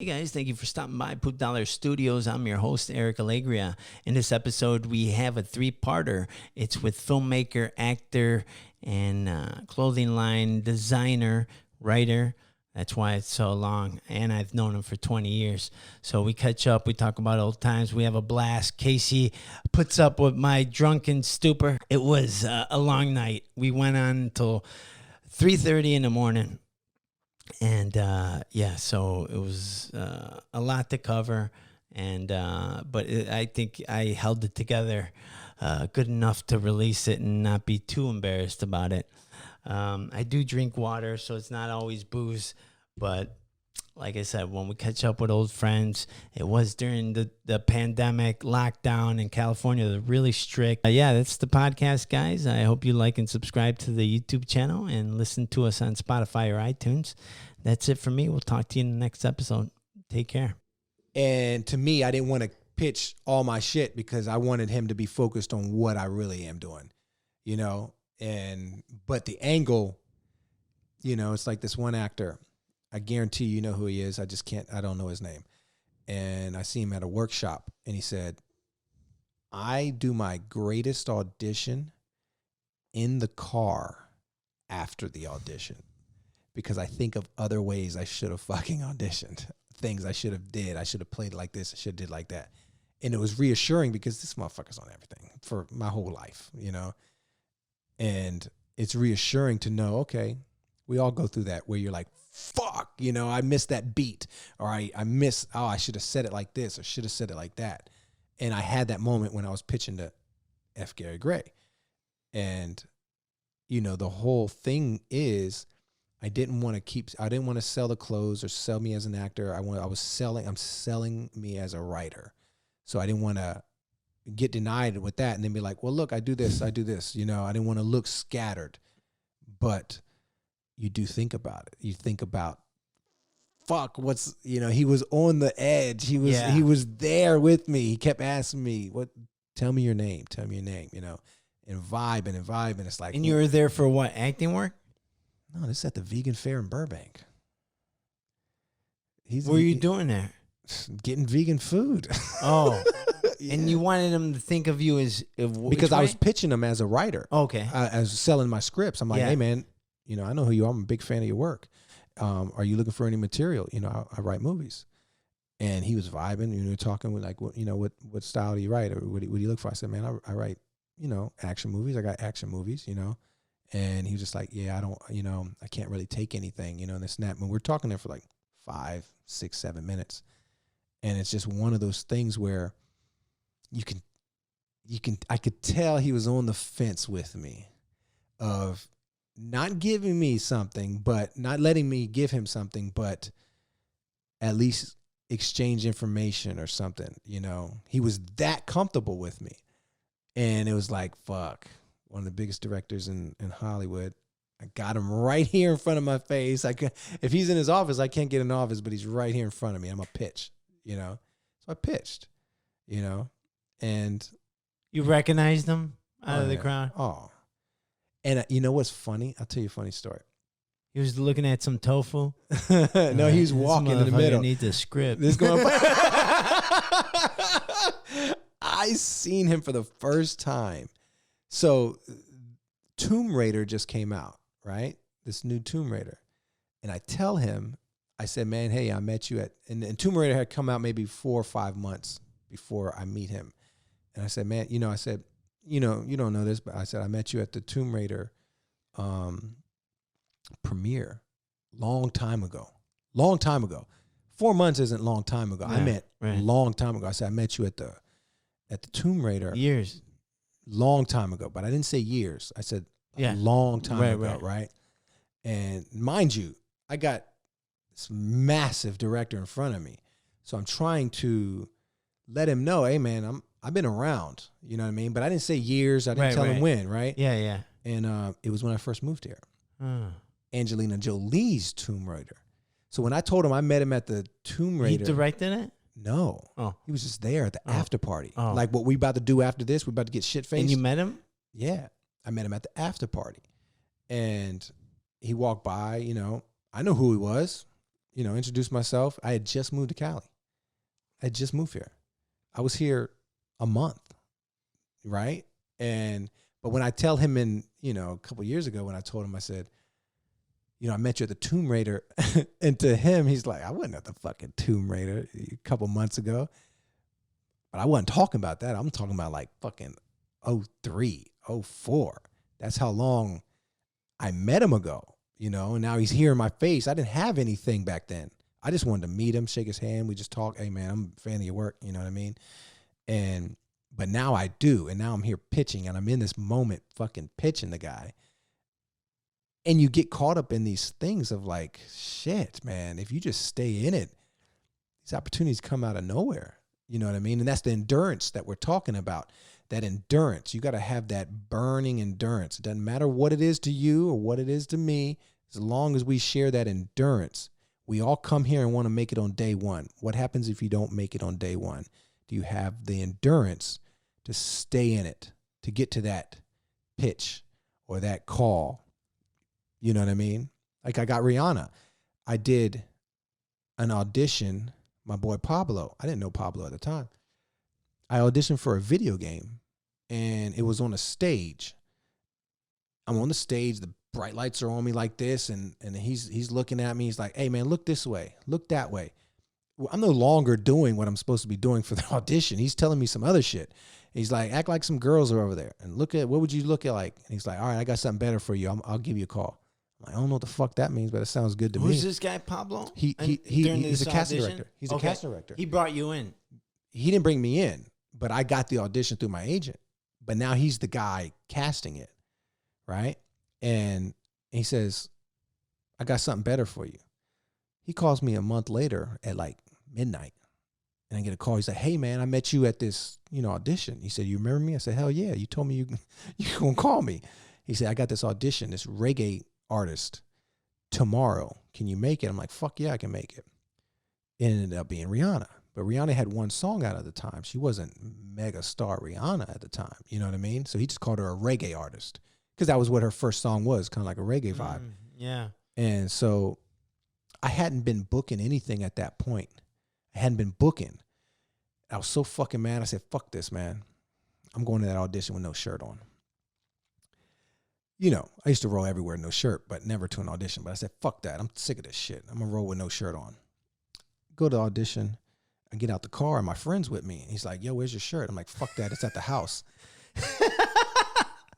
Hey guys, thank you for stopping by Poop Dollar Studios. I'm your host, Eric Alegria. In this episode, we have a three-parter. It's with filmmaker, actor, and clothing line designer, writer. That's why it's so long, and I've known him for 20 years. So we catch up, we talk about old times, we have a blast. Casey puts up with my drunken stupor. It was a long night. We went on until 3:30 in the morning. And so it was a lot to cover, and I think I held it together good enough to release it and not be too embarrassed about it. I do drink water, so it's not always booze, but like I said, when we catch up with old friends, it was during the pandemic lockdown in California. They're really strict. That's the podcast, guys. I hope you like and subscribe to the YouTube channel and listen to us on Spotify or iTunes. That's it for me. We'll talk to you in the next episode. Take care. And to me, I didn't want to pitch all my shit because I wanted him to be focused on what I really am doing, but the angle, it's like this one actor. I guarantee you know who he is. I don't know his name. And I see him at a workshop, and he said, I do my greatest audition in the car after the audition because I think of other ways I should have fucking auditioned, things I should have did. I should have played like this. I should have did like that. And it was reassuring because this motherfucker's on everything for my whole life, and it's reassuring to know, okay, we all go through that where you're like, fuck, I missed that beat, or I should have said it like this or should have said it like that. And I had that moment when I was pitching to F. Gary Gray. And, the whole thing is I didn't want to sell the clothes or sell me as an actor. I'm selling me as a writer. So I didn't want to get denied with that and then be like, well, look, I do this. I didn't want to look scattered, but you do think about it. You think about, fuck, he was on the edge. He was there with me. He kept asking me, tell me your name, and vibing. It's like, and you were there for what, acting work? No, this is at the Vegan Fair in Burbank. What were you doing there? Getting vegan food. Oh, yeah. And you wanted him to think of you as because I was pitching him as a writer. Okay, as selling my scripts. I'm like, hey man, I know who you are. I'm a big fan of your work. Are you looking for any material? I write movies. And he was vibing, talking with like, what style do you write? Or what do you look for? I said, man, I write, action movies. I got action movies, And he was just like, yeah, I don't, I can't really take anything, and this and that. And we're talking there for like 5, 6, 7 minutes. And it's just one of those things where I could tell he was on the fence with me of not giving me something, but not letting me give him something, but at least exchange information or something, He was that comfortable with me. And it was like, fuck, one of the biggest directors in Hollywood. I got him right here in front of my face. If he's in his office, I can't get in the office, but he's right here in front of me. I'm a pitch, So I pitched, and you recognized him out of the crowd. Oh. And you know what's funny? I'll tell you a funny story. He was looking at some tofu. No, he was walking in the middle. Needs a script. I seen him for the first time. So Tomb Raider just came out, right? This new Tomb Raider. And I tell him, I said, man, hey, I met you and Tomb Raider had come out maybe 4 or 5 months before I meet him. And I said, man, you don't know this, but I said, I met you at the Tomb Raider premiere long time ago. 4 months isn't long time ago. I met long time ago. I said, I met you at the Tomb Raider. Years. Long time ago. But I didn't say years. I said a long time ago, right? And mind you, I got this massive director in front of me. So I'm trying to let him know, hey, man, I've been around, you know what I mean? But I didn't say years. I didn't tell him when, right? Yeah. And it was when I first moved here. Angelina Jolie's Tomb Raider. So when I told him I met him at the Tomb Raider. He directed it? No. Oh. He was just there at the after party. Oh. Like what we about to do after this, we're about to get shit-faced. And you met him? Yeah. I met him at the after party. And he walked by, I know who he was. introduced myself. I had just moved to Cali. I had just moved here. I was here a month, right? But when I tell him a couple of years ago, when I told him, I said, I met you at the Tomb Raider. And to him, he's like, I wasn't at the fucking Tomb Raider a couple months ago. But I wasn't talking about that. I'm talking about like fucking 03, 04. That's how long I met him ago, and now he's here in my face. I didn't have anything back then. I just wanted to meet him, shake his hand. We just talk. Hey, man, I'm a fan of your work. You know what I mean? But now I do. And now I'm here pitching, and I'm in this moment fucking pitching the guy. And you get caught up in these things of like, shit, man, if you just stay in it, these opportunities come out of nowhere. You know what I mean? And that's the endurance that we're talking about. That endurance. You got to have that burning endurance. It doesn't matter what it is to you or what it is to me. As long as we share that endurance, we all come here and want to make it on day one. What happens if you don't make it on day one? Do you have the endurance to stay in it, to get to that pitch or that call? You know what I mean? Like I got Rihanna. I did an audition. My boy Pablo. I didn't know Pablo at the time. I auditioned for a video game, and it was on a stage. I'm on the stage. The bright lights are on me like this, and he's looking at me. He's like, "Hey, man, look this way. Look that way." Well, I'm no longer doing what I'm supposed to be doing for the audition. He's telling me some other shit. He's like, "Act like some girls are over there, and look at what would you look at like?" And he's like, "All right, I got something better for you. I'll give you a call." I'm like, I don't know what the fuck that means, but it sounds good to me. Who's this guy, Pablo? He's a casting director. He's a casting director. He brought you in. He didn't bring me in, but I got the audition through my agent. But now he's the guy casting it, right? And he says, I got something better for you. He calls me a month later at like midnight, and I get a call. He's like, hey, man, I met you at this, audition. He said, you remember me? I said, hell yeah. You told me you going to call me. He said, I got this audition, this reggae artist tomorrow. Can you make it? I'm like, fuck yeah, I can make it. It ended up being Rihanna. But Rihanna had one song out at the time. She wasn't mega star Rihanna at the time. You know what I mean? So he just called her a reggae artist because that was what her first song was, kind of like a reggae vibe. Yeah. And so I hadn't been booking anything at that point. I hadn't been booking. I was so fucking mad. I said, fuck this, man. I'm going to that audition with no shirt on. I used to roll everywhere, no shirt, but never to an audition. But I said, fuck that. I'm sick of this shit. I'm going to roll with no shirt on. Go to the audition. I get out the car, and my friend's with me. He's like, yo, where's your shirt? I'm like, fuck that. It's at the house.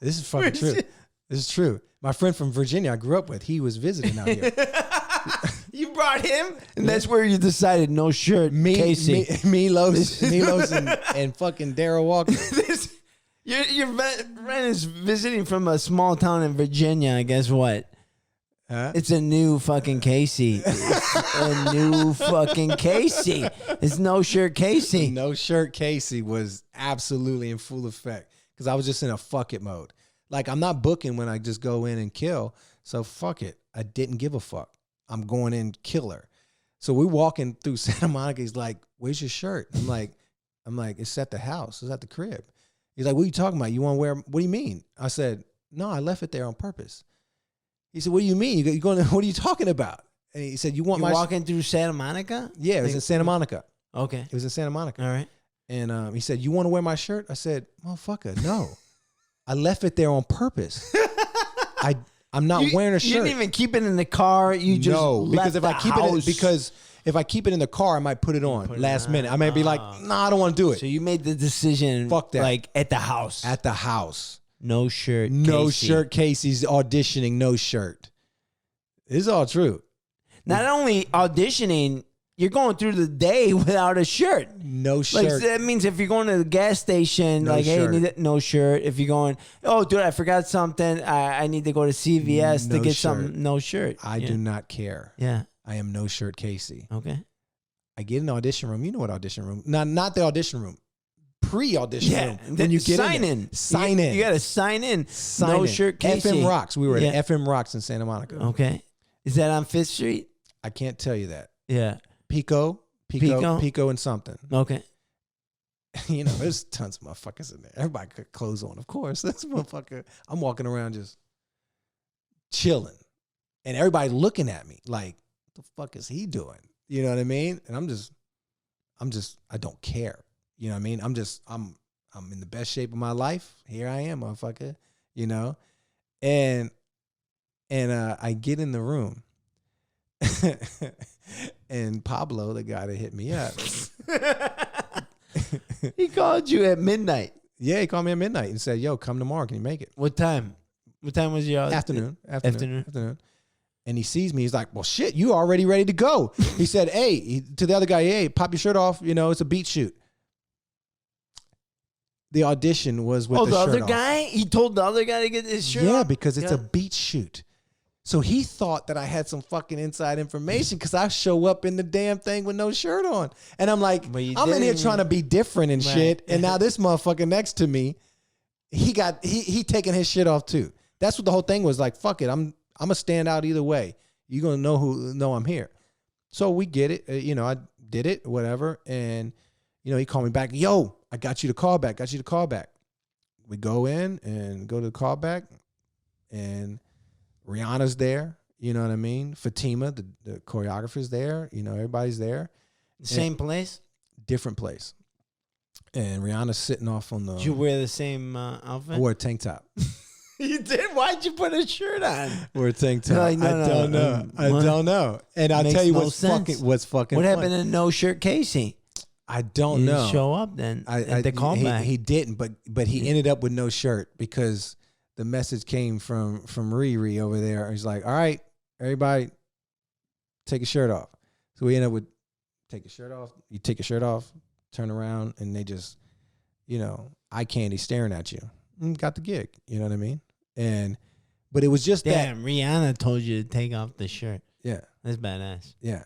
This is fucking true. This is true. My friend from Virginia I grew up with, he was visiting out here. You brought him? And that's where you decided no shirt, Casey. Milos and fucking Darryl Walker. Your friend is visiting from a small town in Virginia. And guess what? Huh? It's a new fucking Casey. It's a new fucking Casey. It's no shirt Casey. No shirt Casey was absolutely in full effect because I was just in a fuck it mode. Like, I'm not booking when I just go in and kill. So fuck it. I didn't give a fuck. I'm going in killer. So we're walking through Santa Monica. He's like, where's your shirt? I'm like, it's at the house. It's at the crib. He's like, what are you talking about? You want to wear, what do you mean? I said, no, I left it there on purpose. He said, what do you mean? You going? What are you talking about? And he said, you want You're walking through Santa Monica? Yeah, it was in Santa Monica. Okay. It was in Santa Monica. All right. And he said, you want to wear my shirt? I said, motherfucker, no. I left it there on purpose. I'm not wearing a shirt. You didn't even keep it in the car. You just left if I keep it in the car, I might put it on last minute. I may be like, nah, I don't want to do it. So you made the decision. Fuck that. Like at the house. At the house. No shirt. No Casey. shirt. Casey's auditioning. No shirt. It's all true. Not only auditioning, you're going through the day without a shirt. No shirt. Like that means if you're going to the gas station, No like, shirt. hey, I need no shirt. If you're going, oh, dude, I forgot something. I need to go to CVS to get something. No shirt. I do not care. Yeah. I am no shirt Casey. Okay. I get in the audition room. You know what audition room? Not the audition room. Pre-audition room. When you get sign in. You got to sign in. No shirt Casey. FM Rocks. We were at FM Rocks in Santa Monica. Okay. Is that on 5th Street? I can't tell you that. Yeah. Pico and something. Okay. There's tons of motherfuckers in there. Everybody got clothes on, of course. This motherfucker, I'm walking around just chilling. And everybody looking at me like, what the fuck is he doing? You know what I mean? And I'm just, I don't care. You know what I mean? I'm in the best shape of my life. Here I am, motherfucker. You know? And I get in the room. And Pablo, the guy that hit me up. He called you at midnight. Yeah, he called me at midnight and said, yo, come tomorrow. Can you make it? What time? What time was your Afternoon. And he sees me. He's like, well, shit, you already ready to go. He said, hey, to the other guy, hey, pop your shirt off. You know, it's a beat shoot. The audition was with the shirt off. Oh, the other guy? He told the other guy to get his shirt off? Yeah, because it's a beat shoot. So he thought that I had some fucking inside information because I show up in the damn thing with no shirt on. And I'm like, I'm in here trying to be different and shit. And now this motherfucker next to me, he taking his shit off too. That's what the whole thing was like. Fuck it. I'm going to stand out either way. You're going to know I'm here. So we get it. You know, I did it, whatever. And, you know, he called me back. Yo, I got you the callback. We go in and go to the callback and Rihanna's there, you know what I mean? Fatima, the choreographer's there, you know, everybody's there. Same place? Different place. And Rihanna's sitting off on the... Did you wear the same outfit? I wore a tank top. You did? Why'd you put a shirt on? Wore a tank top. Like, I don't know. I don't know. And I'll tell you what's fucking What funny. happened to no shirt Casey? I don't He know. didn't show up then at the callback. He didn't, but he ended up with no shirt because... the message came from Riri over there. He's like, all right, everybody, take your shirt off. So we end up with take your shirt off. You take your shirt off, turn around, and they just, you know, eye candy staring at you. Got the gig. You know what I mean? But it was just Damn, Rihanna told you to take off the shirt. Yeah. That's badass. Yeah.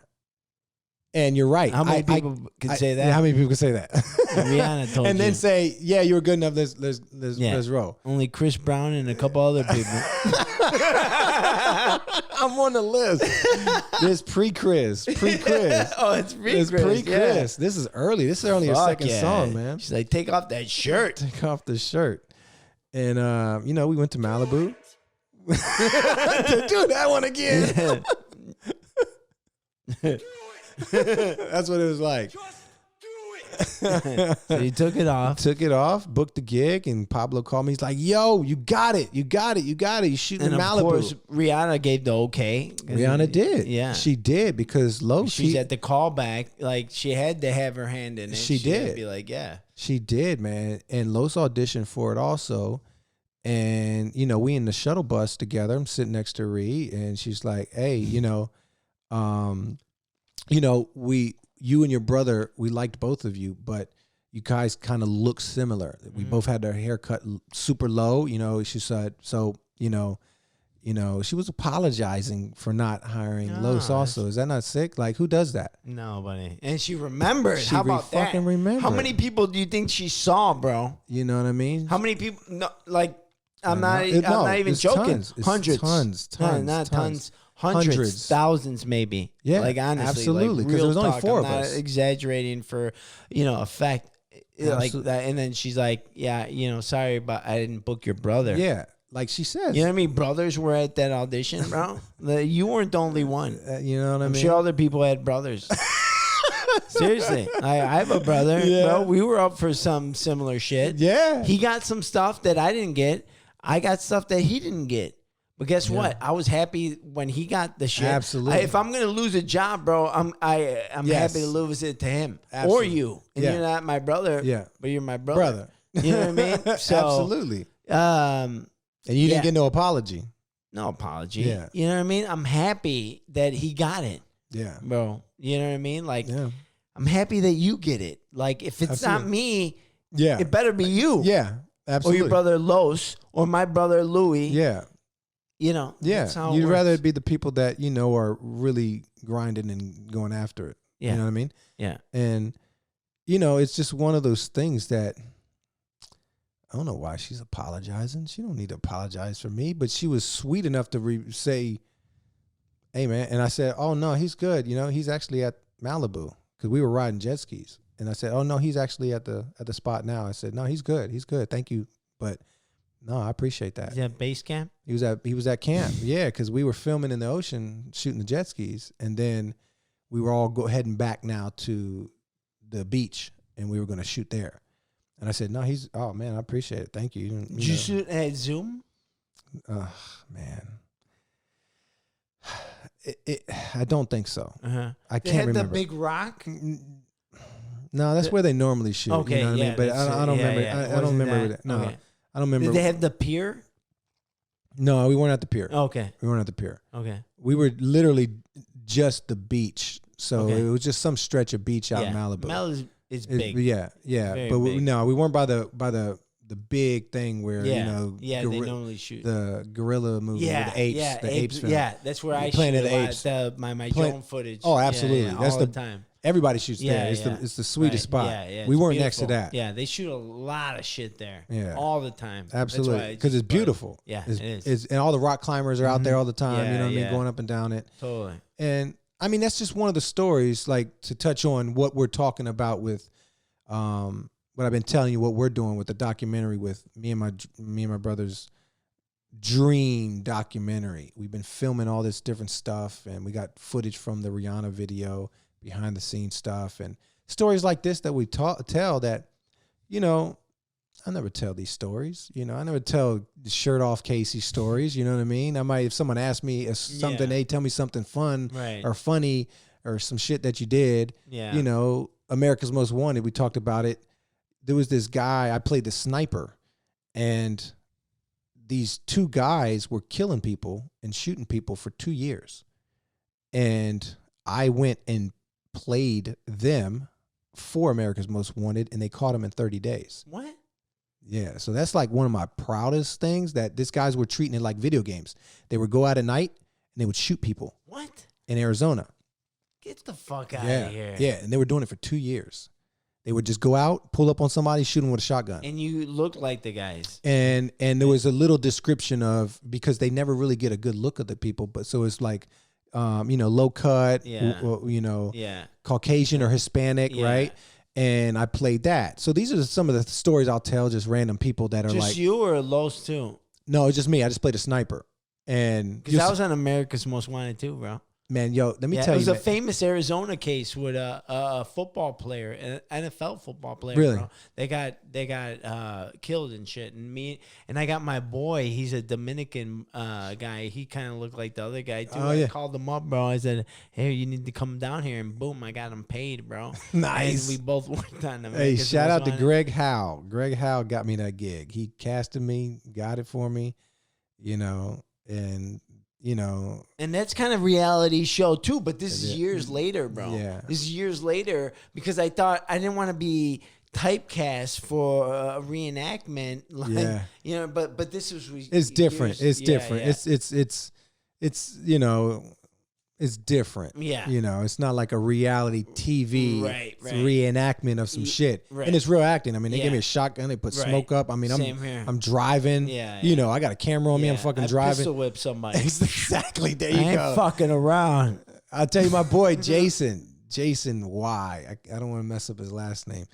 And you're right. How many people could say that? How many people could say that? Rihanna told and you. then say, yeah, you were good enough. Let's roll. Only Chris Brown and a couple other people. I'm on the list. There's pre-Chris. Oh, it's pre-Chris. Yeah. This is early. This is only a second yeah. song, man. She's like, take off that shirt. Take off the shirt. And, you know, we went to Malibu. Do that one again. That's what it was like. So you took it off. Booked the gig, and Pablo called me. He's like, yo, you got it. You shooting in Malibu. And of course, Rihanna gave the okay. Rihanna did. Yeah. She did because she's at the callback. Like, she had to have her hand in it. She did. Had to be like, yeah. She did, man. And Los auditioned for it also. And, you know, we in the shuttle bus together. I'm sitting next to Ree, and she's like, hey, you know, you and your brother, we liked both of you, but you guys kind of look similar. We both had our hair cut super low, you know. She said, so, you know, she was apologizing for not hiring Los also. Is that not sick? Like, who does that? Nobody. And she remembered. How about that? Fucking remember. How many people do you think she saw, bro? You know what I mean? How many people? No, like, I'm not even joking. Hundreds. Tons. Hundreds, thousands, maybe. Yeah, like honestly, absolutely. Because there was only four I'm of not us. Exaggerating for, effect, like that. And then she's like, "Yeah, sorry, but I didn't book your brother." Yeah, like she says. You know what I mean? Brothers were at that audition, bro. You weren't the only one. You know what I mean? I'm sure other people had brothers. Seriously, I have a brother, bro. We were up for some similar shit. Yeah, he got some stuff that I didn't get. I got stuff that he didn't get. But guess what? I was happy when he got the shit. Absolutely. If I'm gonna lose a job, bro, I'm happy to lose it to him. Absolutely. Or you. And you're not my brother. Yeah. But you're my brother. You know what I mean? So, absolutely. And you didn't get no apology. No apology. Yeah. You know what I mean? I'm happy that he got it. Yeah. Bro. You know what I mean? Like, I'm happy that you get it. Like, if it's not me, it better be you. Yeah. Absolutely. Or your brother Los, or my brother Louis. Yeah. That's how you'd works. rather it be the people that are really grinding and going after it. Yeah. You know what I mean? Yeah. And it's just one of those things that I don't know why she's apologizing. She don't need to apologize for me, but she was sweet enough to say, "Hey, man," and I said, "Oh no, he's good. He's actually at Malibu because we were riding jet skis." And I said, "Oh no, he's actually at the spot now." I said, "No, he's good. He's good. Thank you, but." No, I appreciate that. Is that base camp? He was at camp. Yeah, because we were filming in the ocean, shooting the jet skis, and then we were all heading back now to the beach, and we were going to shoot there. And I said, no, oh man, I appreciate it. Thank you. Did you shoot at Zoom? Man. I don't think so. Uh-huh. I can't remember. The big rock? No, that's where they normally shoot. Okay, you know what I mean? But I don't remember. Yeah. I don't remember that. No, okay. I don't remember. Did they have the pier? No, we weren't at the pier. Okay. We weren't at the pier. Okay. We were literally just the beach. So Okay. it was just some stretch of beach out in Malibu. Malibu is big. Yeah. Very But big. we weren't by the big thing where Yeah. you know Yeah, they normally shoot. the gorilla movie with the apes. Yeah, the apes film. Yeah, that's where I shoot Planet of the a lot. Apes. My Plan- drone footage. Oh, absolutely. Yeah, That's all the time. Everybody shoots Yeah, there. yeah. It's the sweetest Right. spot. Yeah, we it's weren't next to beautiful. that. Yeah, they shoot a lot of shit there. Yeah. all the time. Absolutely, because it's beautiful. Yeah, it's, it is. and all the rock climbers are out there all the time. Yeah, you know what I mean, yeah. going up and down it. Totally. And I mean, that's just one of the stories. Like to touch on what we're talking about with, what I've been telling you, what we're doing with the documentary with me and my brother's dream documentary. We've been filming all this different stuff, and we got footage from the Rihanna video, behind the scenes stuff, and stories like this that we tell that, you know, I never tell these stories. You know, I never tell the shirt off Casey stories. You know what I mean? I might, if someone asked me something, hey, tell me something fun or funny or some shit that you did. Yeah. You know, America's Most Wanted. We talked about it. There was this guy, I played the sniper, and these two guys were killing people and shooting people for 2 years. And I went and played them for America's Most Wanted, and they caught them in 30 days. What? Yeah, so that's like one of my proudest things, that these guys were treating it like video games. They would go out at night, and they would shoot people. What? In Arizona. Get the fuck out of here. Yeah, and they were doing it for 2 years. They would just go out, pull up on somebody, shoot them with a shotgun. And you look like the guys. And there was a little description of, because they never really get a good look at the people, but so it's like, you know, low cut, you know, Caucasian or Hispanic, right? And I played that. So these are some of the stories I'll tell just random people that are just like. Just you or Los too? No, it's just me. I just played a sniper. And because I was on America's Most Wanted too, bro. Man, yo, let me tell you. It was a famous Arizona case with a football player, an NFL football player. Really? Bro. They got killed and shit. And I got my boy. He's a Dominican guy. He kind of looked like the other guy too. I called him up, bro. I said, "Hey, you need to come down here." And boom, I got him paid, bro. Nice. And we both worked on them. Hey, shout out to Greg Howe. Greg Howe got me that gig. He casted me, got it for me, you know, and. You know, and that's kind of reality show too, but this is years later, bro. Yeah, this is years later, because I thought I didn't want to be typecast for a reenactment, like, you know. But this was it's different. It's different. Yeah. It's you know, it's different. Yeah, you know, it's not like a reality TV reenactment of some shit. Right. And it's real acting. I mean, they gave me a shotgun. They put smoke up. I mean, I'm driving. Yeah, you know, I got a camera on me. I'm fucking driving. Pistol whip somebody. Exactly. There you go. I ain't fucking around. I'll tell you, my boy Jason Y. I don't want to mess up his last name.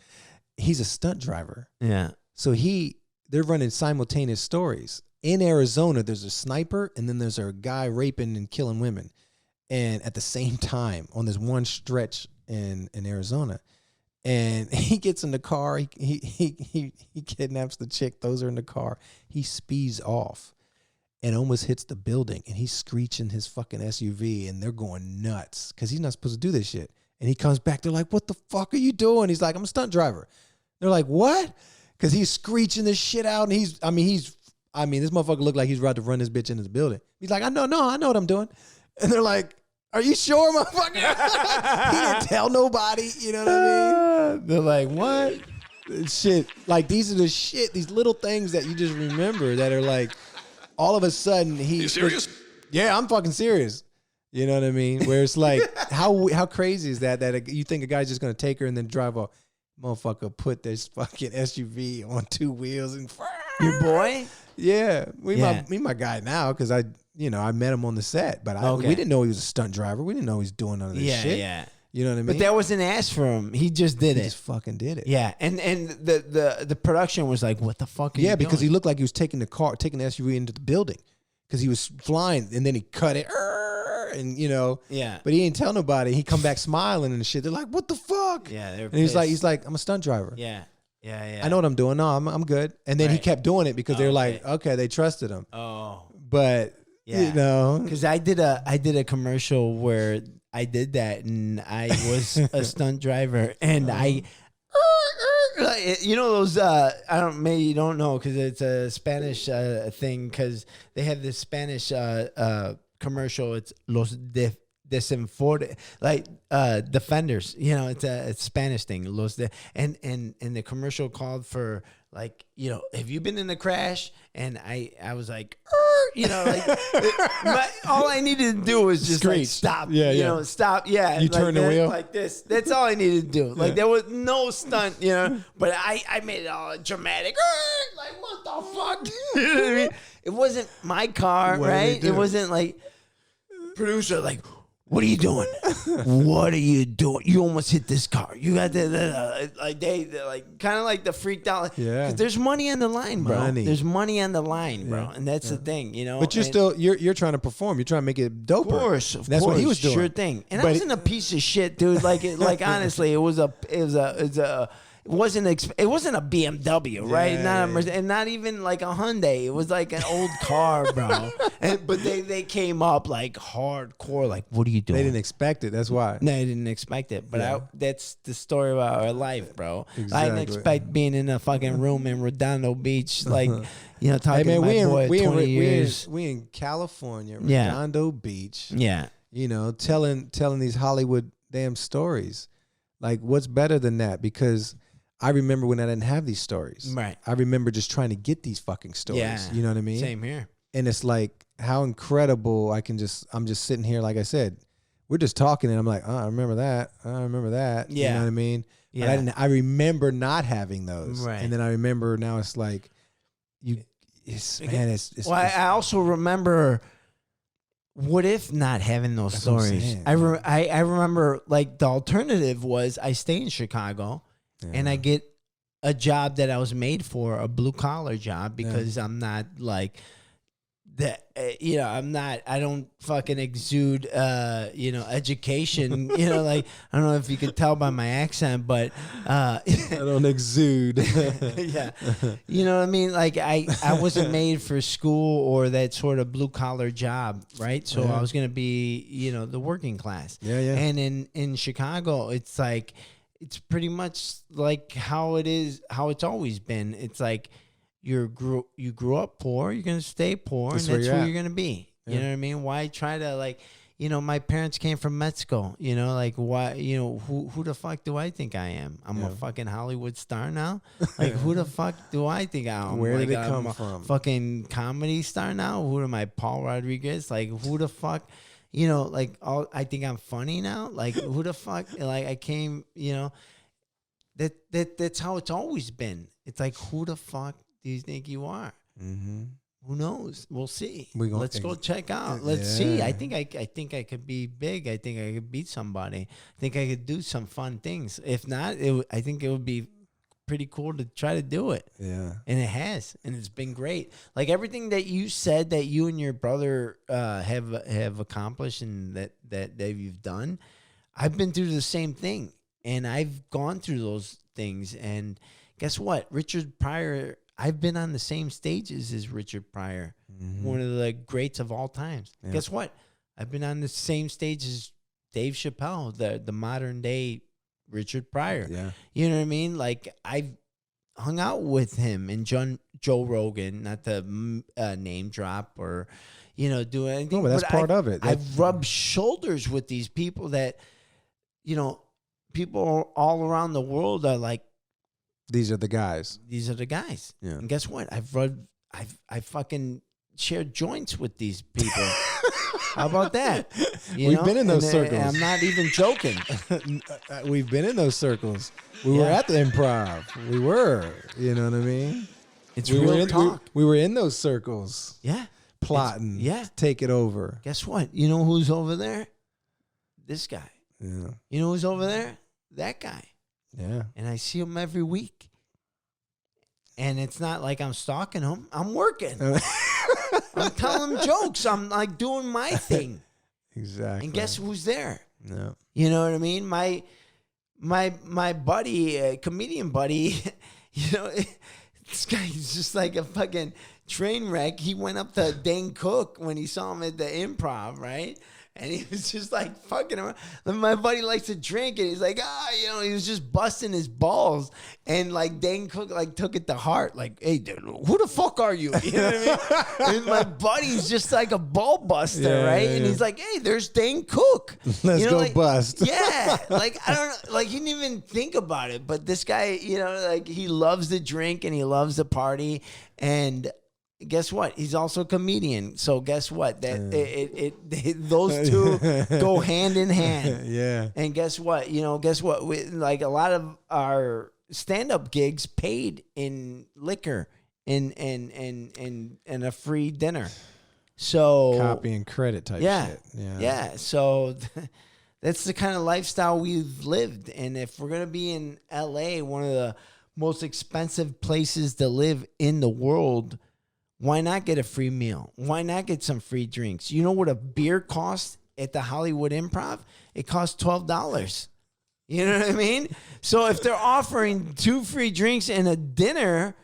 He's a stunt driver. Yeah. So they're running simultaneous stories. In Arizona, there's a sniper, and then there's a guy raping and killing women. And at the same time, on this one stretch in Arizona, and he gets in the car, he kidnaps the chick, throws her in the car, he speeds off, and almost hits the building, and he's screeching his fucking SUV, and they're going nuts because he's not supposed to do this shit. And he comes back, they're like, "What the fuck are you doing?" He's like, "I'm a stunt driver." They're like, "What?" Because he's screeching this shit out, and this motherfucker looked like he's about to run this bitch into the building. He's like, I know what I'm doing. And they're like, "Are you sure, motherfucker?" He didn't tell nobody. You know what I mean? They're like, "What?" Shit. Like, these are these little things that you just remember that are like, all of a sudden You serious? Yeah, I'm fucking serious. You know what I mean? Where it's like, how crazy is that you think a guy's just going to take her and then drive off? Motherfucker put this fucking SUV on 2 wheels and your boy? Yeah. My guy now, because I met him on the set, but we didn't know he was a stunt driver. We didn't know he was doing none of this shit. Yeah. You know what I mean? But that wasn't asked for him. He just did he it. just fucking did it. Yeah, and the production was like, "What the fuck?" Are you because doing? he looked like he was taking the SUV into the building because he was flying, and then he cut it, and Yeah. But he didn't tell nobody. He come back smiling and shit. They're like, "What the fuck?" Yeah, and he's like, "I'm a stunt driver. yeah. I know what I'm doing. No, I'm good." And then he kept doing it because they're like, "Okay, they trusted him." Oh, But because I did a commercial where I did that, and I was a stunt driver, and those maybe you don't know because it's a Spanish thing because they have this Spanish commercial. It's Los Desenforde, like defenders. It's a Spanish thing. And the commercial called for like, have you been in a crash? And I was like, all I needed to do was just like stop. Yeah. Stop. Yeah. You turn the wheel like this. That's all I needed to do. Like there was no stunt, but I made it all dramatic. Like what the fuck? You know what I mean? It wasn't my car, right? It wasn't like producer like, what are you doing? What are you doing? You almost hit this car. You got like they like kind of like the freaked out. Yeah. 'Cause there's money on the line, bro. Money. There's money on the line, bro. And that's the thing, But you're trying to perperform. You're trying to make it doper. Of course, That's what he was doing. Sure thing. And I But wasn't a piece of shit, dude. Like honestly, it wasn't a BMW, right? Not a Mercedes, and not even like a Hyundai. It was like an old car, bro. But they came up like hardcore. Like, what are you doing? They didn't expect it. That's why. No, I didn't expect it. But that's the story about our life, bro. Exactly. I didn't expect being in a fucking room in Redondo Beach, like, talking Hey man, to my boy 20 years. We in California, Yeah. Redondo Beach. Yeah. Telling these Hollywood damn stories. Like, what's better than that? Because I remember when I didn't have these stories. Right. I remember just trying to get these fucking stories. Yeah. You know what I mean? Same here. And it's like how incredible I'm just sitting here, like I said, we're just talking and I'm like, oh, I remember that. I remember that. Yeah. You know what I mean? Yeah. But I remember not having those. Right. And then I remember now it's like it's Well, I also remember, what if not having those That's what I'm stories? saying. I remember like the alternative was I stay in Chicago and I get a job that I was made for, a blue collar job, because I'm not like that. I don't fucking exude, education. Like, I don't know if you could tell by my accent, but I don't exude. yeah, you know what I mean. Like I wasn't made for school or that sort of blue collar job, right? So I was gonna be, the working class. Yeah. And in Chicago, it's like, it's pretty much like how it's always been. It's like you grew up poor, you're gonna stay poor, That's and that's where who you're you're gonna be. Yeah. You know what I mean? Why try to like, my parents came from Mexico. Like why? Who the fuck do I think I am? I'm a fucking Hollywood star now. Like who the fuck do I think I am? Where like, did it I'm come a from? Fucking comedy star now. Who am I? Paul Rodriguez? Like who the fuck? Like I think I'm funny now. Like who the fuck? Like I came. That's how it's always been. It's like, who the fuck do you think you are? Mm-hmm. Who knows? We'll see. Let's go check out. Let's see. I think I could be big. I think I could beat somebody. I think I could do some fun things. If not, I think it would be pretty cool to try to do it. Yeah. And it has, and it's been great. Like everything that you said that you and your brother have accomplished and that you've done, I've been through the same thing. And I've gone through those things. And guess what? Richard Pryor, I've been on the same stages as Richard Pryor, one of the greats of all times. Yeah. Guess what? I've been on the same stage as Dave Chappelle, the modern day Richard Pryor. Yeah. You know what I mean? Like I've hung out with him and Joe Rogan, not to name drop or, do anything. No, but that's part of it. I've rubbed shoulders with these people that, people all around the world are like, these are the guys. These are the guys. Yeah. And guess what? I fucking shared joints with these people. How about that? We've been in those circles. I'm not even joking. We've been in those circles. We were at the Improv. We were. You know what I mean? It's real talk. We were in those circles. Yeah. Plotting. Yeah. Take it over. Guess what? You know who's over there? This guy. Yeah. You know who's over there? That guy. Yeah. And I see him every week. And it's not like I'm stalking him. I'm working. I'm telling him jokes. I'm like doing my thing. Exactly. And guess who's there? No. You know what I mean? My buddy, comedian buddy, you know, this guy is just like a fucking train wreck. He went up to Dane Cook when he saw him at the Improv, right? And he was just like fucking around. And my buddy likes to drink, and he's like, you know, he was just busting his balls. And like Dane Cook like took it to heart, like, hey, dude, who the fuck are you? You know what I mean? And my buddy's just like a ball buster, right? And he's like, hey, there's Dane Cook. Let's go like, bust. Yeah, like I don't know, like he didn't even think about it, but this guy, you know, like he loves to drink and he loves to party, and guess what? He's also a comedian. So guess what? That those two go hand in hand. Yeah. And guess what? You know, guess what? Like a lot of our stand-up gigs paid in liquor and a free dinner. So Copy and credit type shit. Yeah. Yeah. So that's the kind of lifestyle we've lived. And if we're gonna be in LA, one of the most expensive places to live in the world, why not get a free meal? Why not get some free drinks? You know what a beer costs at the Hollywood Improv? It costs $12. You know what I mean? So if they're offering 2 free drinks and a dinner,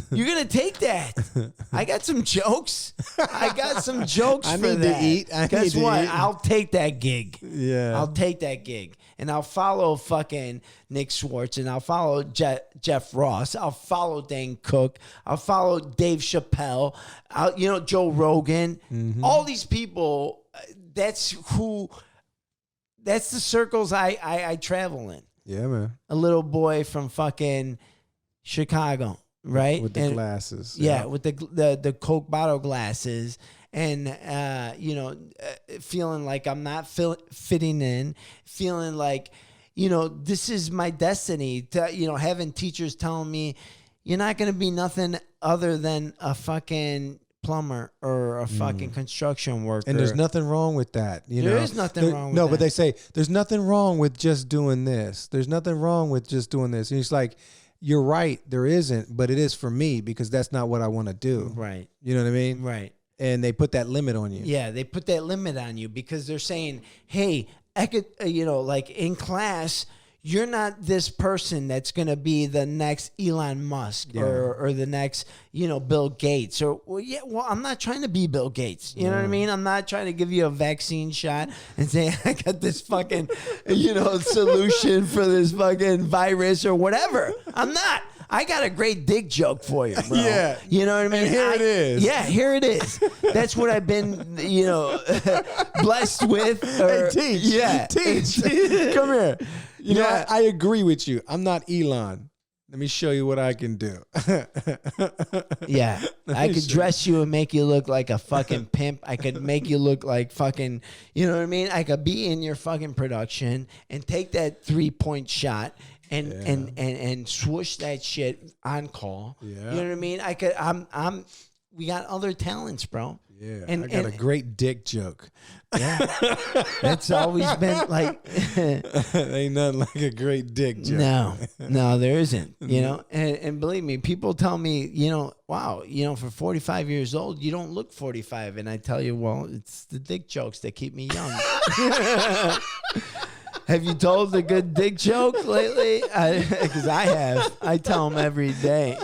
you're going to take that. I got some jokes. I got some jokes I for need that. to eat. Guess what? I'll take that gig. Yeah. I'll take that gig. And I'll follow fucking Nick Swartz, and I'll follow Jeff Ross. I'll follow Dane Cook. I'll follow Dave Chappelle. Joe Rogan. Mm-hmm. All these people, that's the circles I travel in. Yeah, man. A little boy from fucking Chicago, right? With the glasses. Yeah, with the Coke bottle glasses. And, feeling like I'm not fitting in, feeling like, this is my destiny. Having teachers telling me, you're not going to be nothing other than a fucking plumber or a fucking construction worker. And there's nothing wrong with that. There is nothing wrong with that. No, but they say, there's nothing wrong with just doing this. There's nothing wrong with just doing this. And it's like, you're right, there isn't, but it is for me because that's not what I want to do. Right. You know what I mean? Right. And they put that limit on you. Yeah, they put that limit on you because they're saying, hey, like in class, you're not this person that's going to be the next Elon Musk or the next, Bill Gates. I'm not trying to be Bill Gates. You know what I mean? I'm not trying to give you a vaccine shot and say, I got this fucking, solution for this fucking virus or whatever. I'm not. I got a great dick joke for you, bro. Yeah. You know what I mean? And here it is. Yeah, here it is. That's what I've been, blessed with. Hey, teach. Yeah. Teach. Come here. I agree with you. I'm not Elon. Let me show you what I can do. Yeah. I could dress you and make you look like a fucking pimp. I could make you look like fucking, you know what I mean? I could be in your fucking production and take that 3-point shot and swoosh that shit on call. Yeah. You know what I mean? We got other talents, bro. Yeah. I got a great dick joke. Yeah. That's always been like ain't nothing like a great dick joke. No, there isn't. And believe me, people tell me, wow, for 45 years old, you don't look 45. And I tell you, well, it's the dick jokes that keep me young. Have you told a good dick joke lately? Because I have. I tell them every day.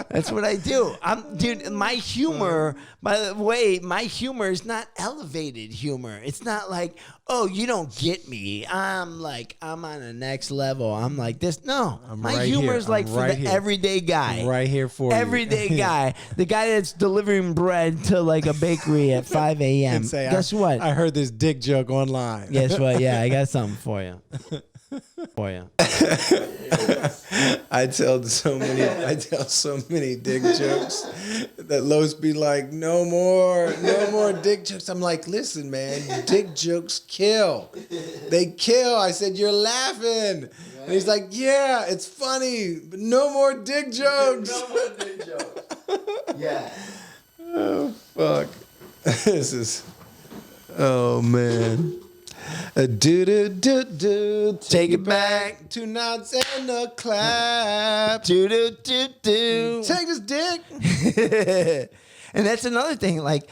That's what I do. Dude, my humor, by the way, my humor is not elevated humor. It's not like, oh, you don't get me. I'm on the next level. I'm like this. No, my humor is like for the everyday guy. I'm right here for you. Everyday guy. The guy that's delivering bread to like a bakery at 5 a.m. Guess what? I heard this dick joke online. Guess what? Yeah, I got something for you. I tell so many dick jokes that Los be like, no more dick jokes. I'm like, listen, man, dick jokes kill. They kill. I said, you're laughing. Right. And he's like, yeah, it's funny, but no more dick jokes. No more dick jokes. Yeah. Oh, fuck. Oh, man. Do do do do. Take it back. 2 knots and a clap. Do do do do. Take this dick. And that's another thing. Like,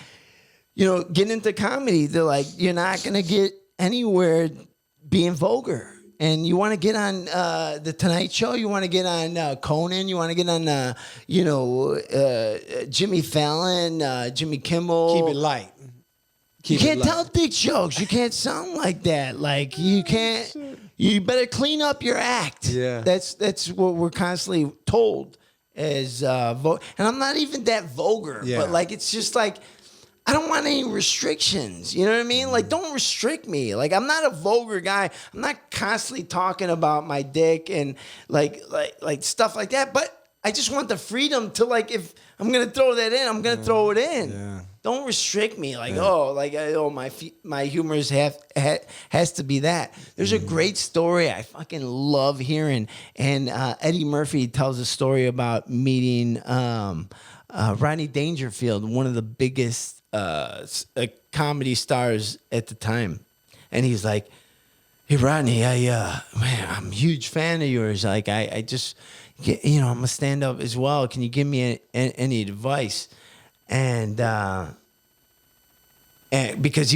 you know, getting into comedy, they're like, you're not gonna get anywhere being vulgar. And you want to get on the Tonight Show, you want to get on Conan, you want to get on, Jimmy Fallon, Jimmy Kimmel. Keep it light. You can't tell dick jokes. You can't sound like that. Like, you can't. You better clean up your act. Yeah. That's what we're constantly told as and I'm not even that vulgar, but like, it's just like, I don't want any restrictions. You know what I mean? Like, don't restrict me. Like, I'm not a vulgar guy. I'm not constantly talking about my dick and like stuff like that. But I just want the freedom to, like, if I'm gonna throw that in, I'm gonna throw it in. Yeah. Don't restrict me. Like, my humor has to be that. There's a great story I fucking love hearing, and Eddie Murphy tells a story about meeting Rodney Dangerfield, one of the biggest comedy stars at the time. And he's like, hey, Rodney, I'm a huge fan of yours. Like, I just, I'm a stand-up as well. Can you give me any advice? And because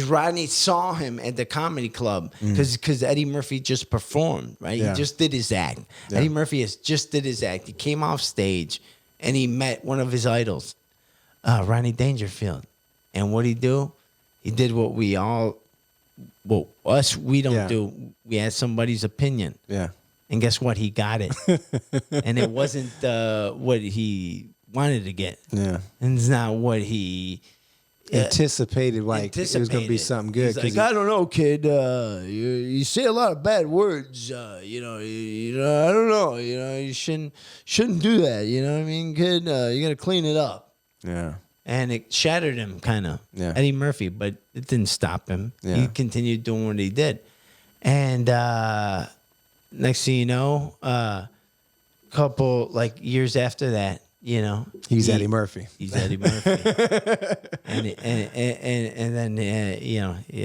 Rodney saw him at the comedy club, because Eddie Murphy just performed, right? Yeah. He just did his act. Yeah. Eddie Murphy just did his act. He came off stage and he met one of his idols, Rodney Dangerfield. And what'd he do? He did what we don't do. We asked somebody's opinion. Yeah. And guess what? He got it. And it wasn't what he wanted to get. Yeah. And it's not what he anticipated. Like, it was going to be something good. He's like, I don't know, kid. You say a lot of bad words. I don't know. You shouldn't do that. You know what I mean, kid? You got to clean it up. Yeah. And it shattered him, kind of. Yeah. Eddie Murphy, but it didn't stop him. Yeah. He continued doing what he did. And next thing you know, couple years after that, he's Eddie Murphy. He's Eddie Murphy. and then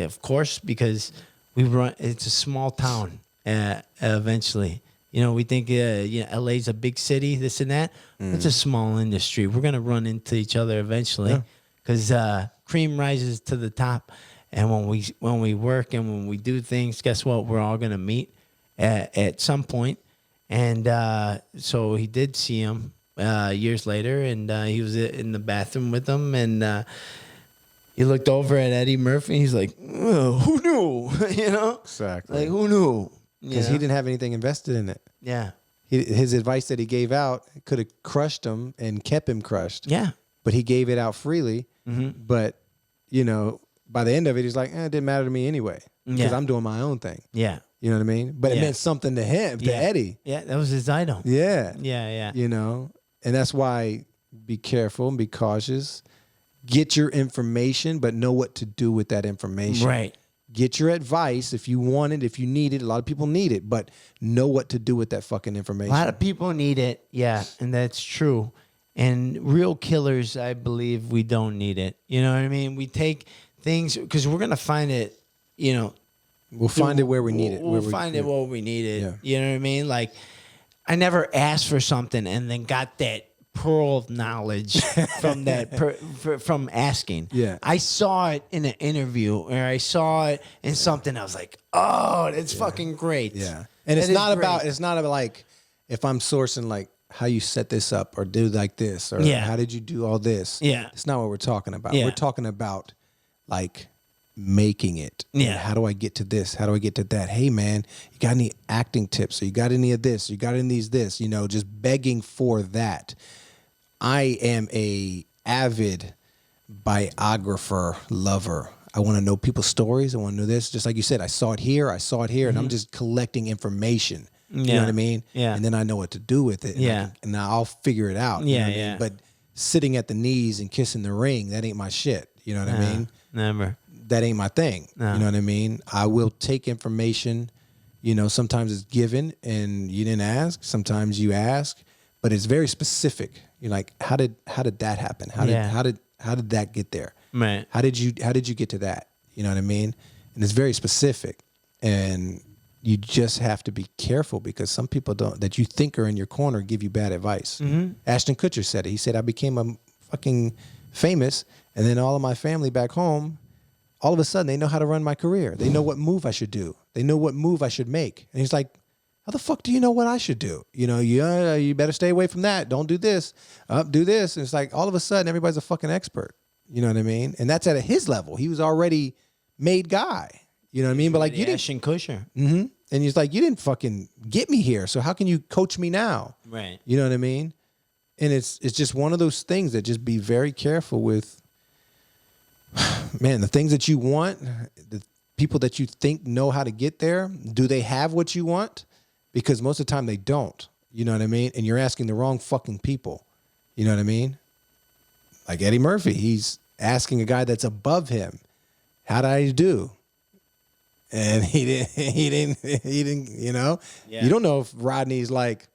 of course, because it's a small town. Eventually, we think LA's a big city, this and that. It's a small industry. We're gonna run into each other eventually, because cream rises to the top. And when we work and when we do things, guess what? We're all gonna meet at some point. And so he did see him years later, and he was in the bathroom with him, and he looked over at Eddie Murphy, and he's like, oh, who knew? Exactly. Like, who knew? Because he didn't have anything invested in it. Yeah. His advice that he gave out could have crushed him and kept him crushed. Yeah. But he gave it out freely. Mm-hmm. But, by the end of it, he's like, it didn't matter to me anyway, because I'm doing my own thing. Yeah. You know what I mean? But it meant something to him, to Eddie. Yeah, that was his idol. Yeah. Yeah, yeah. And that's why be careful and be cautious. Get your information, but know what to do with that information. Right. Get your advice if you want it, if you need it. A lot of people need it, but know what to do with that fucking information. A lot of people need it, yeah, and that's true. And real killers, I believe, we don't need it. You know what I mean? We take things, because we're going to find it, We'll find it where we need it. We'll find it where we need it. Yeah. You know what I mean? Like, I never asked for something and then got that pearl of knowledge from that from asking. Yeah. I saw it in an interview, or I saw it in something. I was like, oh, that's fucking great. Yeah. And it's not about like, if I'm sourcing like how you set this up or do like this, or how did you do all this? Yeah. It's not what we're talking about. Yeah. We're talking about like making it. Yeah. And how do I get to this? How do I get to that? Hey man, you got any acting tips? Or you got any of this? You got any of this? Just begging for that. I am a avid biographer lover. I want to know people's stories. I want to know this. Just like you said, I saw it here, and I'm just collecting information. You know what I mean? Yeah. And then I know what to do with it. And I'll figure it out. You know what I mean? But sitting at the knees and kissing the ring, that ain't my shit. You know what I mean? Never. That ain't my thing. No. You know what I mean? I will take information. Sometimes it's given and you didn't ask. Sometimes you ask, but it's very specific. You're like, how did that happen? How did that get there? Right. How did you get to that? You know what I mean? and it's very specific, and you just have to be careful because some people that you think are in your corner give you bad advice. Ashton Kutcher said it. He said, I became a fucking famous, and then all of my family back home, all of a sudden they know how to run my career. They know what move I should do. They know what move I should make. And he's like, how the fuck do you know what I should do? You better stay away from that. Don't do this. Do this. And it's like all of a sudden everybody's a fucking expert. You know what I mean? And that's at his level. He was already made guy. You know what I mean? But like you didn't. Ashton Kutcher. And he's like, you didn't fucking get me here. So how can you coach me now? Right. You know what I mean? And it's just one of those things that just be very careful with. Man, the things that you want, the people that you think know how to get there, do they have what you want? Because most of the time they don't. You know what I mean? And you're asking the wrong fucking people. You know what I mean? Like Eddie Murphy, he's asking a guy that's above him, how did I do? And he didn't, you know? Yeah. You don't know if Rodney's like,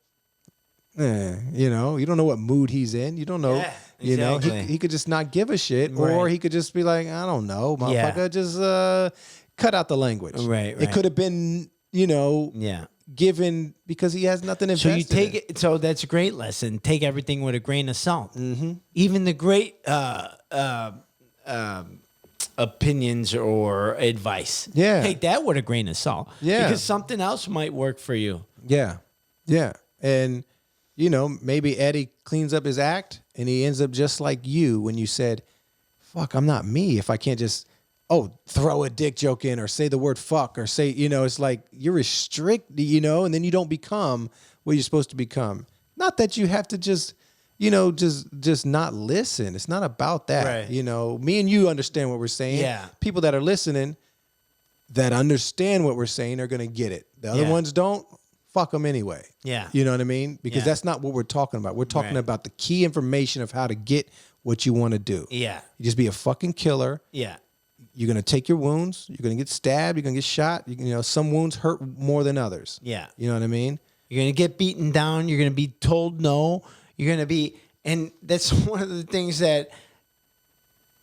you know, you don't know what mood he's in. You don't know, you know, he could just not give a shit, or he could just be like, I don't know, motherfucker, just cut out the language. Right. It could have been, you know, given because he has nothing invested. So you take it. So that's a great lesson. Take everything with a grain of salt. Even the great opinions or advice. Yeah. Take that with a grain of salt. Yeah. Because something else might work for you. Yeah. Yeah. And, you know, maybe Eddie cleans up his act and he ends up just like you when you said, fuck, I'm not me if I can't just, throw a dick joke in or say the word fuck or say, you know, it's like you're restricted, you know, and then you don't become what you're supposed to become. Not that you have to just, you know, just not listen. It's not about that. Right. You know, me and you understand what we're saying. Yeah. People that are listening that understand what we're saying are going to get it. The other ones don't. Fuck them anyway. Yeah. You know what I mean? Because that's not what we're talking about. We're talking about the key information of how to get what you want to do. Yeah. You just be a fucking killer. Yeah. You're going to take your wounds. You're going to get stabbed. You're going to get shot. You know, some wounds hurt more than others. Yeah. You know what I mean? You're going to get beaten down. You're going to be told no. You're going to be, and that's one of the things that,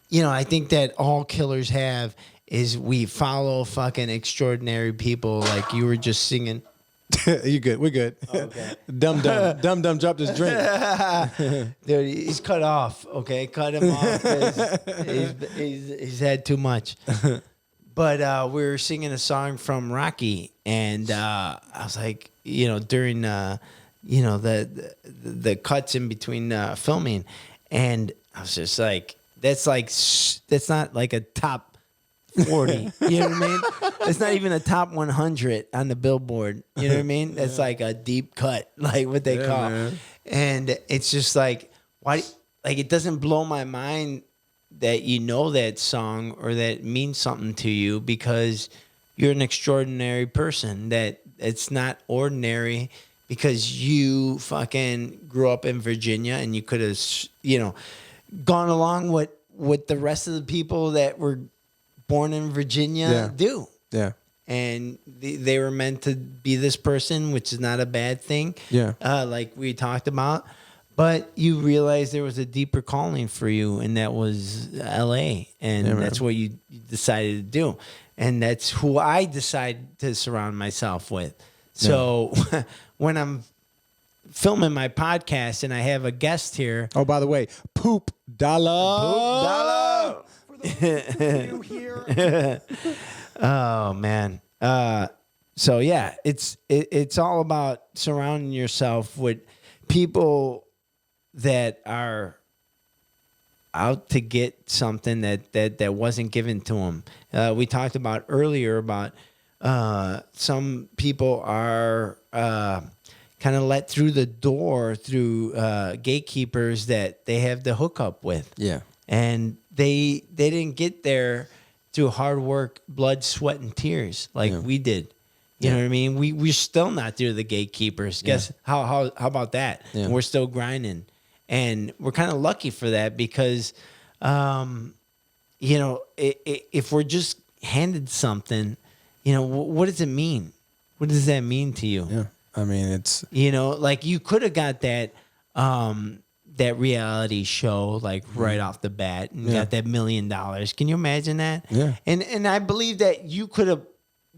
you know, I think that all killers have is we follow fucking extraordinary people like you were just singing. You good? We're good. Okay. Dum dropped his drink. Dude, he's cut off. Okay, cut him off. He's had too much. But we were singing a song from Rocky, and I was like, you know, during you know the cuts in between filming, and I was just like, that's not like a top 40. You know what I mean? It's not even a top 100 on the Billboard. You know what I mean? That's like a deep cut, like what they call. Man. And it's just like, why? Like, it doesn't blow my mind that you know that song or that it means something to you because you're an extraordinary person. That it's not ordinary because you fucking grew up in Virginia and you could have, you know, gone along with the rest of the people that were born in Virginia do. Yeah. And they were meant to be this person, which is not a bad thing. Yeah. Like we talked about. But you realize there was a deeper calling for you, and that was LA. And that's what you decided to do. And that's who I decided to surround myself with. So when I'm filming my podcast and I have a guest here. Oh, by the way, Poop Dollar. Oh man. So yeah, it's all about surrounding yourself with people that are out to get something that wasn't given to them. We talked about earlier about some people are kind of let through the door through gatekeepers that they have to hook up with. Yeah. And they didn't get there through hard work, blood, sweat, and tears like we did. You know what I mean? We're still not through the gatekeepers. Guess how about that? Yeah. We're still grinding. And we're kind of lucky for that because, you know, if we're just handed something, you know, what does it mean? What does that mean to you? Yeah. I mean, it's... You know, like you could have got that that reality show like right off the bat and got that $1 million. Can you imagine that? Yeah. And I believe that you could have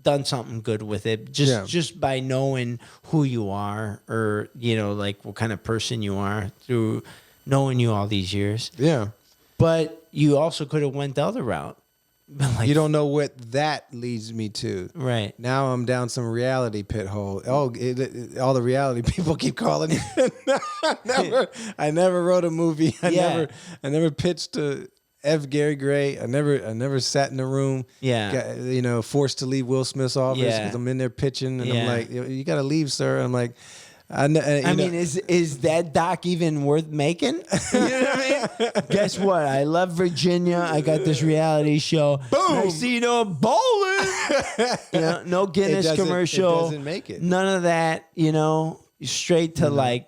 done something good with it just by knowing who you are, or like what kind of person you are through knowing you all these years. Yeah. But you also could have went the other route. You don't know what that leads me to. Right. Now I'm down some reality pit hole. Oh, all the reality people keep calling me. I never wrote a movie. I never pitched to F. Gary Gray. I never sat in the room. Yeah. Got, forced to leave Will Smith's office because I'm in there pitching, and I'm like, you got to leave, sir. I'm like, I mean, is that doc even worth making? You know what I mean? Guess what? I love Virginia. I got this reality show. Boom! Next thing you know, bowling. No Guinness commercial. It doesn't make it. None of that. Straight to like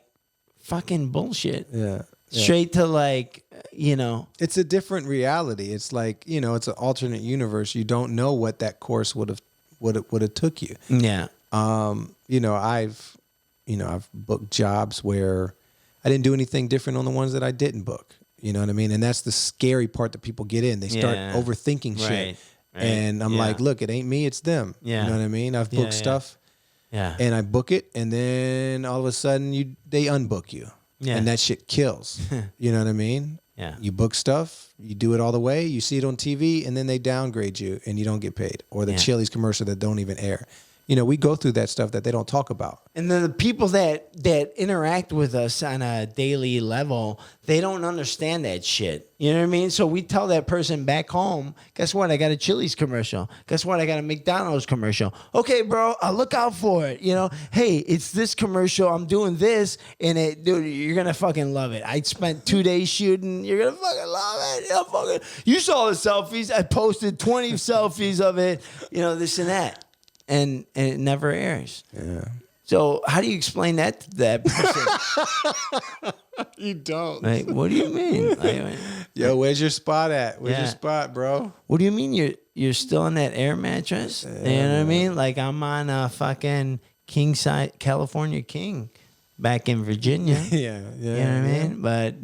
fucking bullshit. Yeah. Straight to like, It's a different reality. It's like, it's an alternate universe. You don't know what that course would have took you. Yeah. I've booked jobs where I didn't do anything different on the ones that I didn't book. You know what I mean? And that's the scary part that people get in. They start overthinking shit. Right. And I'm like, look, it ain't me, it's them. Yeah. You know what I mean? I've booked stuff. Yeah. And I book it, and then all of a sudden they unbook you. Yeah. And that shit kills. You know what I mean? Yeah. You book stuff, you do it all the way, you see it on TV, and then they downgrade you and you don't get paid. Or the Chili's commercial that don't even air. We go through that stuff that they don't talk about. And then the people that interact with us on a daily level, they don't understand that shit. You know what I mean? So we tell that person back home, guess what? I got a Chili's commercial. Guess what? I got a McDonald's commercial. Okay, bro, I'll look out for it. Hey, it's this commercial. I'm doing this, and dude, you're going to fucking love it. I spent 2 days shooting. You're going to fucking love it. You saw the selfies. I posted 20 selfies of it, this and that. And it never airs. Yeah. So how do you explain that to that person? You don't. Like, what do you mean? Yo, where's your spot at? Where's your spot, bro? What do you mean you're still on that air mattress? You know what I mean? Like I'm on a fucking king size California king back in Virginia. Yeah. You know what I mean? But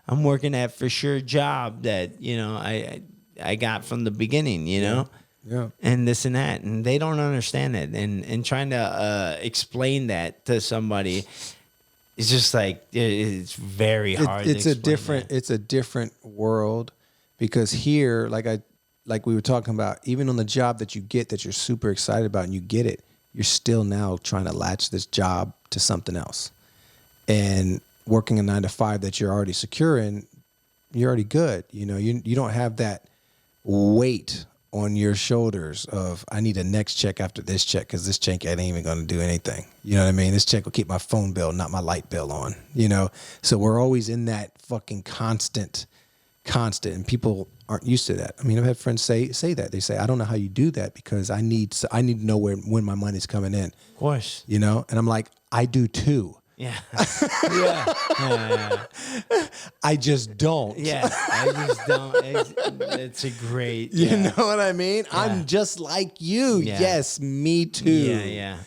I'm working that for sure job that I got from the beginning. Yeah. And this and that, and they don't understand it, and trying to explain that to somebody is just like it's very hard. It's a different world, because here, like we were talking about, even on the job that you get that you're super excited about and you get it, you're still now trying to latch this job to something else, and working a 9 to 5 that you're already secure in, you're already good. You don't have that weight on your shoulders of, I need a next check after this check because this check ain't even going to do anything. You know what I mean? This check will keep my phone bill, not my light bill on, So we're always in that fucking constant, and people aren't used to that. I mean, I've had friends say that. They say, I don't know how you do that because I need to know when my money's coming in. Of course. And I'm like, I do too. Yeah. I just don't. Yeah. I just don't. It's a great. You know what I mean? Yeah. I'm just like you. Yeah. Yes, me too. Yeah.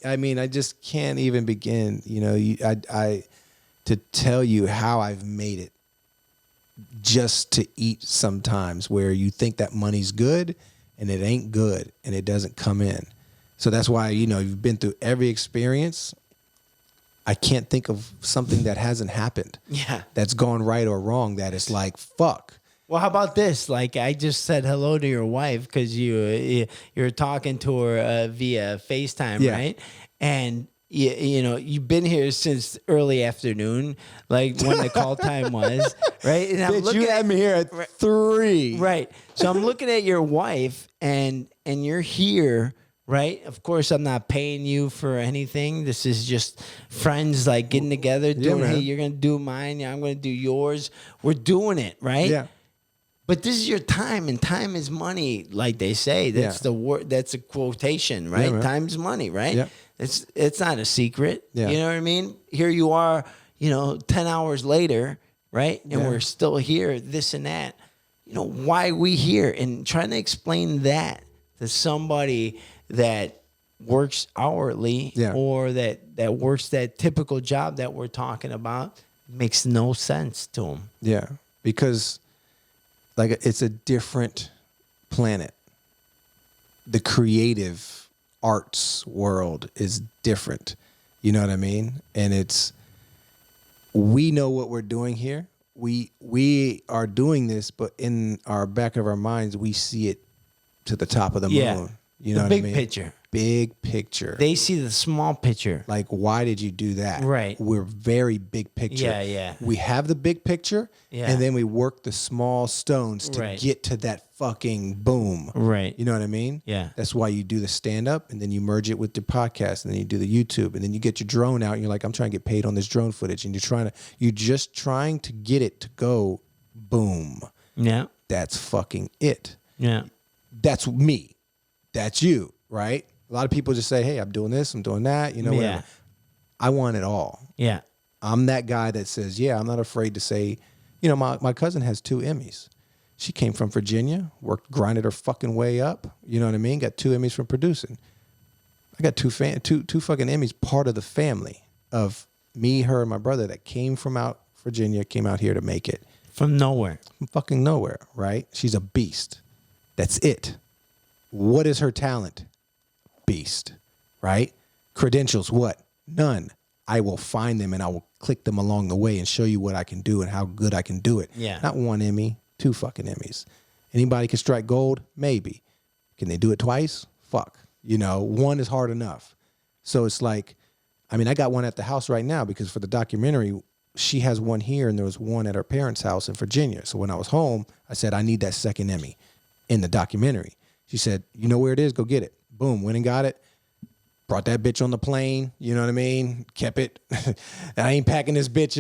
I mean, I just can't even begin. I to tell you how I've made it just to eat sometimes, where you think that money's good and it ain't good and it doesn't come in. So that's why you've been through every experience. I can't think of something that hasn't happened. Yeah. That's gone right or wrong. That is like, fuck. Well, how about this? Like, I just said hello to your wife because you're talking to her via FaceTime, right? And you've been here since early afternoon, like when the call time was, right? And Bitch, you had me here at 3. Right. So I'm looking at your wife, and you're here. Right. Of course, I'm not paying you for anything. This is just friends like getting together, doing, hey, you're going to do mine. I'm going to do yours. We're doing it. Right. Yeah. But this is your time, and time is money, like they say. That's the word. That's a quotation, right? Yeah, Time's money, right? Yeah. It's not a secret. Yeah. You know what I mean? Here you are, 10 hours later, right? And we're still here, this and that. Why we here? And trying to explain that to somebody that works hourly or that works that typical job that we're talking about, makes no sense to him. Yeah, because like it's a different planet. The creative arts world is different. You know what I mean? And we know what we're doing here. We are doing this, but in our back of our minds, we see it to the top of the moon. You know what I mean? Big picture. Big picture. They see the small picture. Like, why did you do that? Right. We're very big picture. Yeah. We have the big picture, and then we work the small stones to get to that fucking boom. Right. You know what I mean? Yeah. That's why you do the stand-up, and then you merge it with the podcast, and then you do the YouTube, and then you get your drone out, and you're like, I'm trying to get paid on this drone footage, and you're just trying to get it to go boom. Yeah. That's fucking it. Yeah. That's me. That's you, right? A lot of people just say, hey, I'm doing this, I'm doing that, whatever. Yeah. I want it all. Yeah. I'm that guy that says, yeah, I'm not afraid to say, my cousin has 2 Emmys. She came from Virginia, grinded her fucking way up. You know what I mean? Got 2 Emmys from producing. I got two fucking Emmys, part of the family of me, her, and my brother that came from out Virginia, came out here to make it. From nowhere. From fucking nowhere, right? She's a beast. That's it. What is her talent? Beast, right? Credentials, what? None. I will find them and I will click them along the way and show you what I can do and how good I can do it. Yeah. Not 1 Emmy, 2 fucking Emmys. Anybody can strike gold? Maybe. Can they do it twice? Fuck. 1 is hard enough. So it's like, I got one at the house right now because for the documentary, she has one here and there was one at her parents' house in Virginia. So when I was home, I said, I need that 2nd Emmy in the documentary. She said, you know where it is? Go get it. Boom, went and got it. Brought that bitch on the plane. You know what I mean? Kept it. I ain't packing this bitch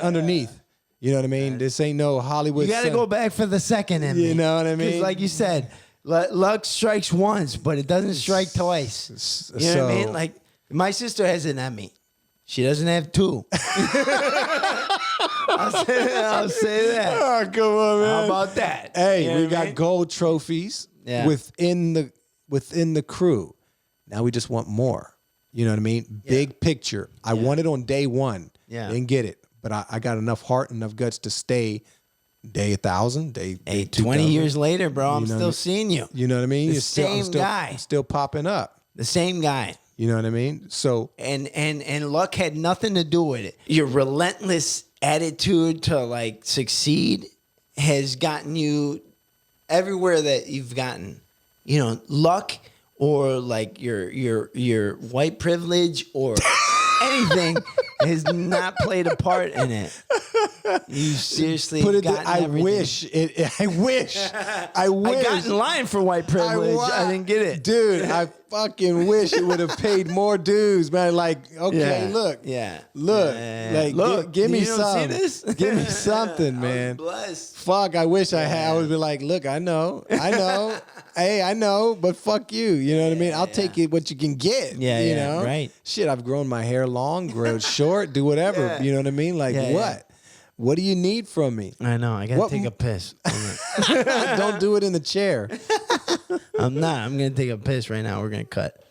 underneath. You know what I mean? This ain't no Hollywood. You got to go back for the 2nd Emmy. You know what I mean? Because like you said, luck strikes once, but it doesn't strike twice. You know what I mean? Like my sister has an Emmy. She doesn't have 2. I'll say that. Oh, come on, man. How about that? Hey, we got gold trophies within the crew. Now we just want more. You know what I mean? Big picture. I want it on day 1. Yeah. Didn't get it. But I got enough heart, enough guts to stay day 1,000, day 20 years later, bro, I'm still seeing you. You know what I mean? The same guy. I'm still popping up. The same guy. You know what I mean? So and luck had nothing to do with it. Your relentless attitude to like succeed has gotten you everywhere that you've gotten. Luck or like your white privilege or anything has not played a part in it. You seriously I wish. I got in line for white privilege. I didn't get it. Dude, I fucking wish it would have paid more dues, man. Like, okay, look. Give me something. See this? Give me something, man. I was blessed. Fuck, I wish I would be like, look, I know. Hey, I know, but fuck you. You know what I mean? I'll take it what you can get. You know? Right. Shit, I've grown my hair long, grown short, do whatever. Yeah. You know what I mean? Like, what? Yeah. What do you need from me? I know. I got to take a piss. Don't do it in the chair. I'm not. I'm going to take a piss right now. We're going to cut.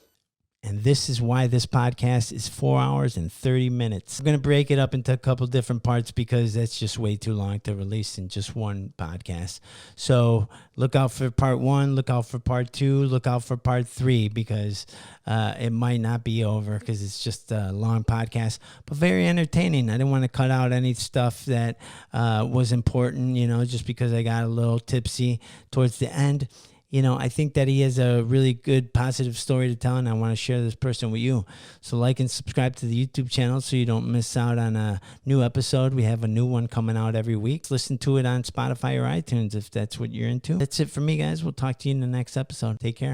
And this is why this podcast is 4 hours and 30 minutes. I'm going to break it up into a couple different parts because that's just way too long to release in just one podcast. So look out for part 1, look out for part 2, look out for part 3 because it might not be over because it's just a long podcast, but very entertaining. I didn't want to cut out any stuff that was important, just because I got a little tipsy towards the end. I think that he has a really good positive story to tell, and I want to share this person with you. So like and subscribe to the YouTube channel so you don't miss out on a new episode. We have a new one coming out every week. Listen to it on Spotify or iTunes if that's what you're into. That's it for me, guys. We'll talk to you in the next episode. Take care.